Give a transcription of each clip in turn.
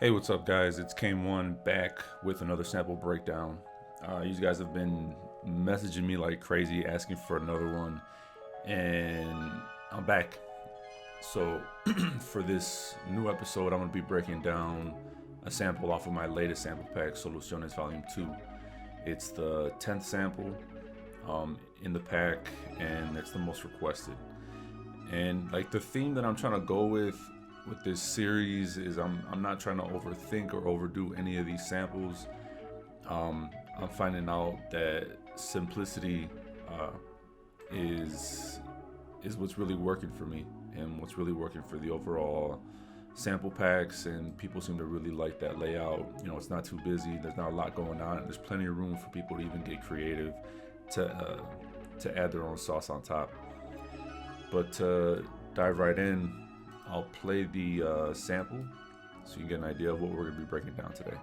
Hey, what's up, guys? It's Kane1 back with another sample breakdown. You guys have been messaging me like crazy, asking for another one, and I'm back. So, for this new episode, I'm going to be breaking down a sample off of my latest sample pack, Soluciones Volume 2. It's the 10th sample in the pack, and it's the most requested. And like the theme that I'm trying to go with this series is I'm not trying to overthink or overdo any of these samples. I'm finding out that simplicity is what's really working for me and what's really working for the overall sample packs, and people seem to really like that layout. You know, it's not too busy, there's not a lot going on, and there's plenty of room for people to even get creative to add their own sauce on top. But to dive right in, I'll play the sample so you can get an idea of what we're going to be breaking down today.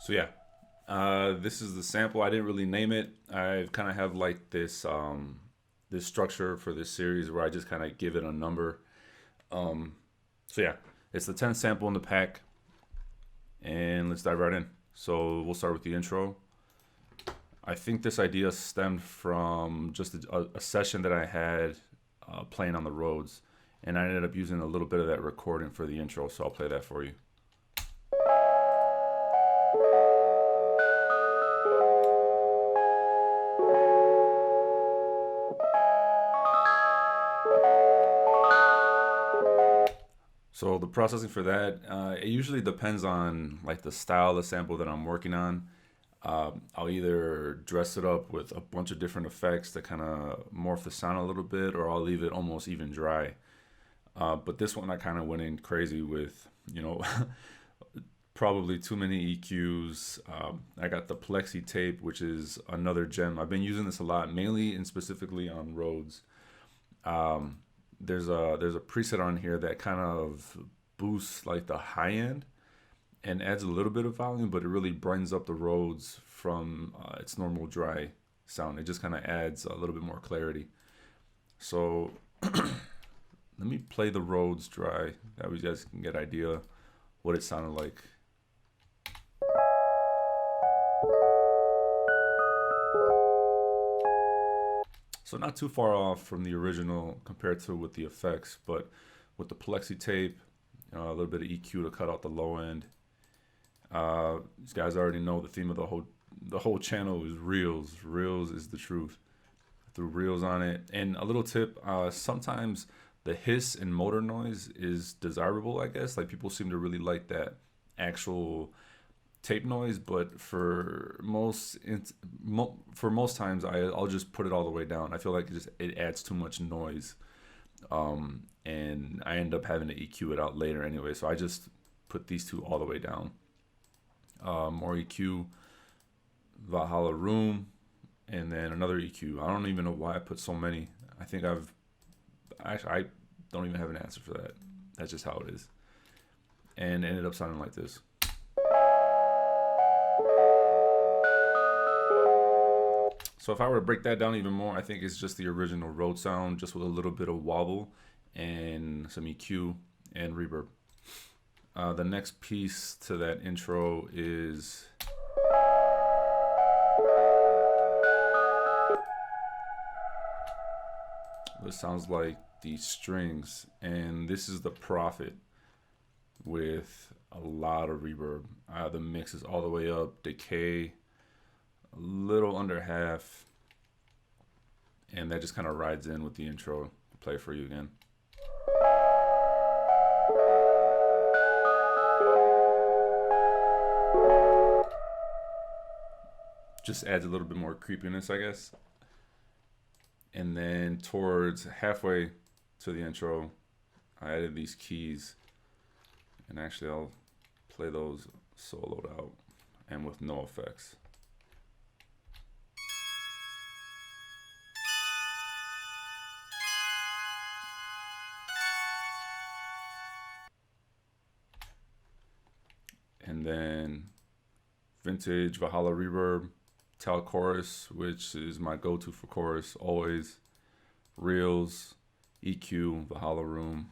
So yeah, this is the sample. I didn't really name it. I kind of have like this structure for this series where I just kind of give it a number. So yeah, it's the 10th sample in the pack, and let's dive right in. So we'll start with the intro. I think this idea stemmed from just a session that I had playing on the roads, and I ended up using a little bit of that recording for the intro. So I'll play that for you. So the processing for that, it usually depends on like the style of sample that I'm working on. I'll either dress it up with a bunch of different effects that kind of morph the sound a little bit, or I'll leave it almost even dry. But this one I kind of went in crazy with, you know, probably too many EQs. I got the plexi tape, which is another gem. I've been using this a lot, mainly and specifically on roads. Um, there's a preset on here that kind of boosts like the high end and adds a little bit of volume, but it really brightens up the roads from its normal dry sound. It just kind of adds a little bit more clarity. So let me play the roads dry. That way you guys can get an idea what it sounded like. So not too far off from the original compared to with the effects, but with the plexi tape, a little bit of EQ to cut out the low end. These guys already know the theme of the whole channel is reels. Reels is the truth. I threw reels on it, and a little tip: sometimes the hiss and motor noise is desirable. I guess like people seem to really like that actual tape noise, but for most times I'll just put it all the way down. I feel like it adds too much noise, and I end up having to EQ it out later anyway. So I just put these two all the way down. More EQ, Valhalla Room, and then another EQ. I don't even know why I put so many. I don't even have an answer for that. That's just how it is, and it ended up sounding like this. So if I were to break that down even more, I think it's just the original road sound, just with a little bit of wobble and some EQ and reverb. The next piece to that intro is this sounds like the strings, and this is the Prophet with a lot of reverb. The mix is all the way up, decay a little under half, and that just kind of rides in with the intro. I'll play it for you again. Just adds a little bit more creepiness, I guess. And then towards halfway to the intro, I added these keys, And actually I'll play those soloed out and with no effects. And then vintage Valhalla reverb, Tal chorus, which is my go-to for chorus always, reels, EQ, Valhalla room,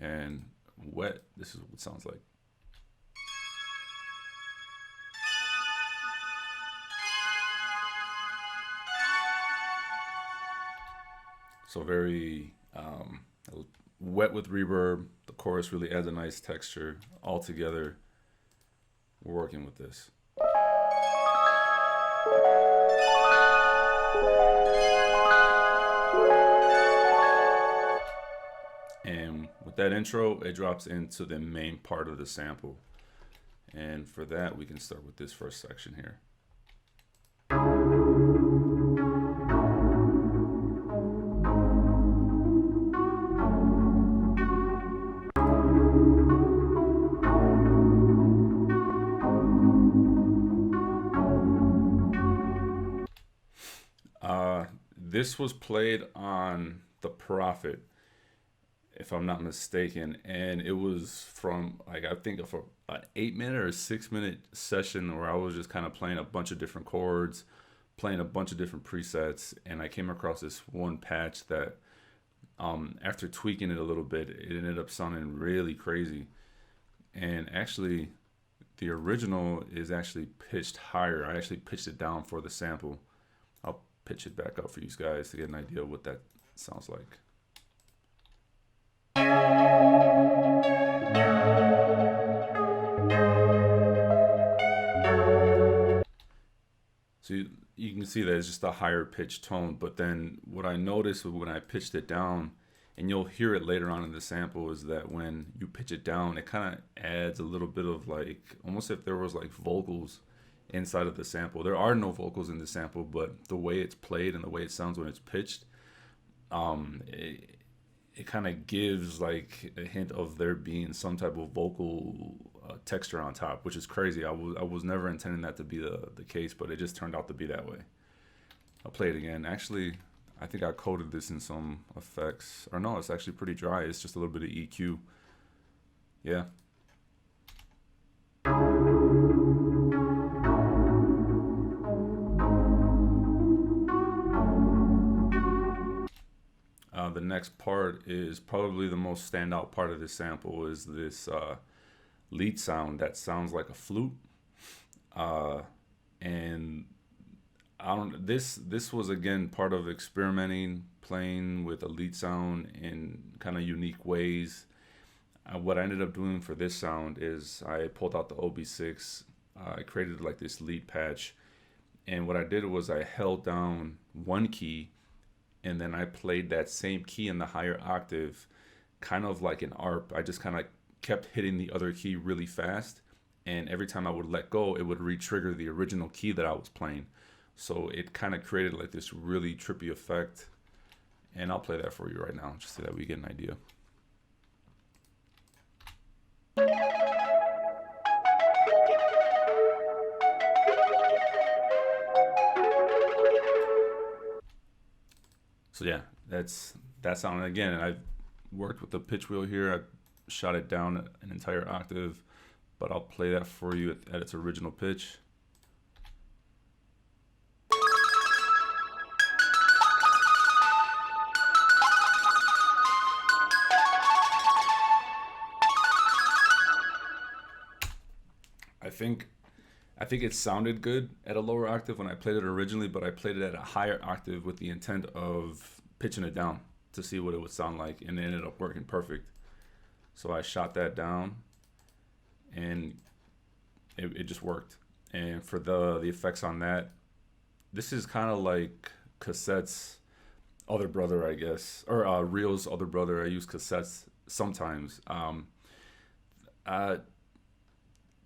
and wet. This is what it sounds like. So very wet with reverb. The chorus really adds a nice texture. All together, we're working with this. And with that intro, it drops into the main part of the sample. And for that, we can start with this first section here. This was played on The Prophet, if I'm not mistaken, and it was from like I think of an 8-minute or 6-minute session where I was just kind of playing a bunch of different chords, playing a bunch of different presets, and I came across this one patch that after tweaking it a little bit, it ended up sounding really crazy. And actually, the original is actually pitched higher. I actually pitched it down for the sample. I'll pitch it back up for you guys to get an idea of what that sounds like. So you can see that it's just a higher pitched tone, but then what I noticed when I pitched it down, and you'll hear it later on in the sample, is that when you pitch it down, it kind of adds a little bit of like, almost if there was like vocals inside of the sample. There are no vocals in the sample, but the way it's played and the way it sounds when it's pitched, it kind of gives like a hint of there being some type of vocal texture on top, which is crazy. I was never intending that to be the case, but it just turned out to be that way. I'll play it again. Actually, I think I coded this in some effects. Or no, it's actually pretty dry. It's just a little bit of EQ. Yeah. The next part is probably the most standout part of this sample, is this lead sound that sounds like a flute. And I don't. This was again part of experimenting, playing with a lead sound in kind of unique ways. What I ended up doing for this sound is I pulled out the OB6. I created like this lead patch, and what I did was I held down one key, and then I played that same key in the higher octave, kind of like an ARP. I just kind of kept hitting the other key really fast, and every time I would let go, it would re-trigger the original key that I was playing. So it kind of created like this really trippy effect, and I'll play that for you right now, just so that we get an idea. So yeah, that's that sound. And again, I've worked with the pitch wheel here. I shot it down an entire octave, but I'll play that for you at its original pitch. I think it sounded good at a lower octave when I played it originally, but I played it at a higher octave with the intent of pitching it down to see what it would sound like, and it ended up working perfect. So I shot that down, and it just worked. And for the effects on that, this is kind of like Cassette's other brother, I guess, or Real's other brother. I use cassettes sometimes.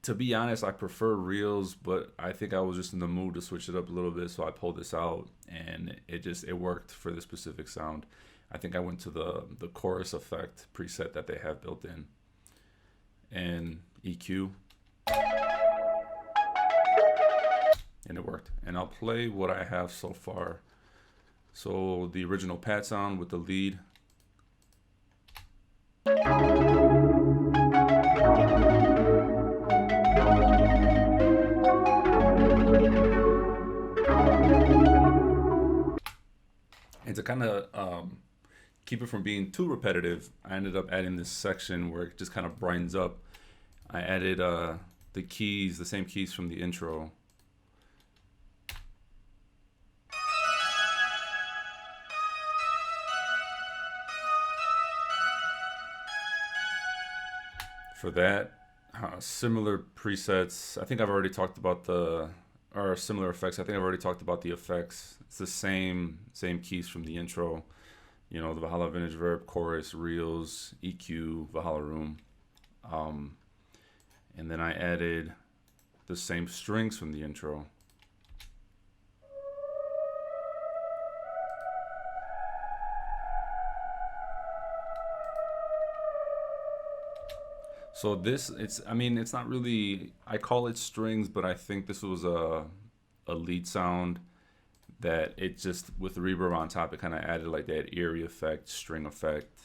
To be honest, I prefer reels, but I think I was just in the mood to switch it up a little bit, so I pulled this out, and it worked for this specific sound. I think I went to the chorus effect preset that they have built in. and EQ, and it worked. And I'll play what I have so far. So the original pad sound with the lead. And to kind of keep it from being too repetitive, I ended up adding this section where it just kind of brightens up. I added the keys, the same keys from the intro. For that, similar presets. I think I've already talked about or similar effects. I think I've already talked about the effects. It's the same keys from the intro. You know, the Valhalla Vintage Verb, chorus, reels, EQ, Valhalla Room. And then I added the same strings from the intro. So this, I mean, it's not really, I call it strings, but I think this was a lead sound that it just, with the reverb on top, it kind of added like that eerie effect, string effect.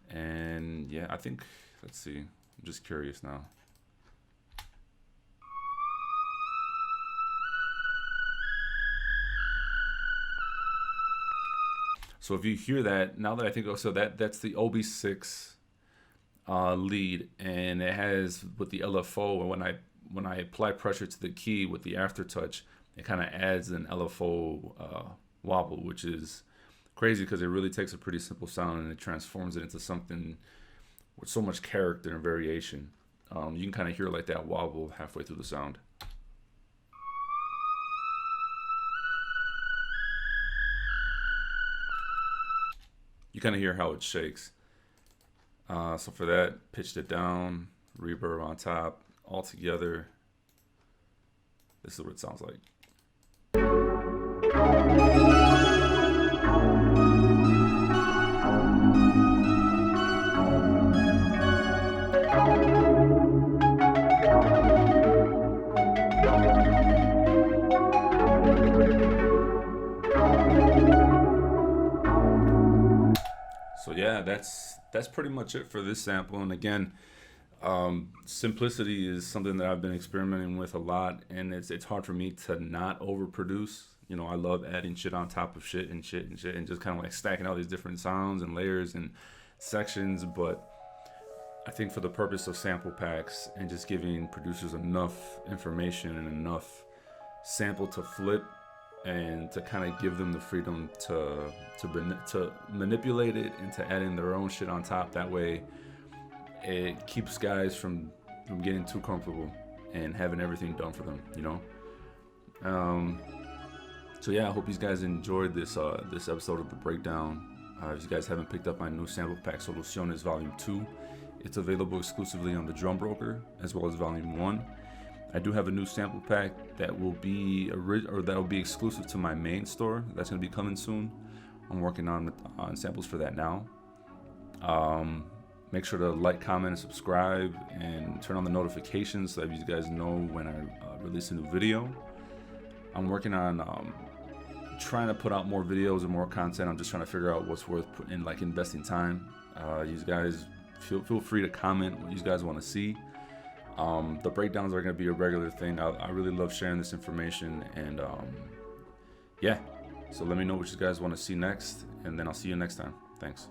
And yeah, I think, let's see, I'm just curious now. So if you hear that, now that I think, so that's the OB6 lead, and it has with the LFO, and when I apply pressure to the key with the aftertouch, it kind of adds an LFO wobble, which is crazy because it really takes a pretty simple sound and it transforms it into something with so much character and variation. You can kind of hear like that wobble halfway through the sound. You kind of hear how it shakes. So for that, pitched it down, reverb on top, all together. This is what it sounds like. So yeah, that's pretty much it for this sample. And again, simplicity is something that I've been experimenting with a lot, and it's hard for me to not overproduce. You know, I love adding shit on top of shit and shit and shit, and just kind of like stacking all these different sounds and layers and sections. But I think for the purpose of sample packs and just giving producers enough information and enough sample to flip, and to kind of give them the freedom to manipulate it and to add in their own shit on top. That way it keeps guys from getting too comfortable and having everything done for them, you know. So yeah, I hope you guys enjoyed this episode of The Breakdown. If you guys haven't picked up my new sample pack, Soluciones Volume 2, it's available exclusively on the Drum Broker, as well as Volume 1. I do have a new sample pack that will be exclusive to my main store. That's going to be coming soon. I'm working on samples for that now. Make sure to like, comment, and subscribe, and turn on the notifications so that you guys know when I release a new video. I'm working on trying to put out more videos and more content. I'm just trying to figure out what's worth investing time. You guys feel free to comment what you guys want to see. The breakdowns are going to be a regular thing. I really love sharing this information, and yeah, so let me know what you guys want to see next, and then I'll see you next time. Thanks.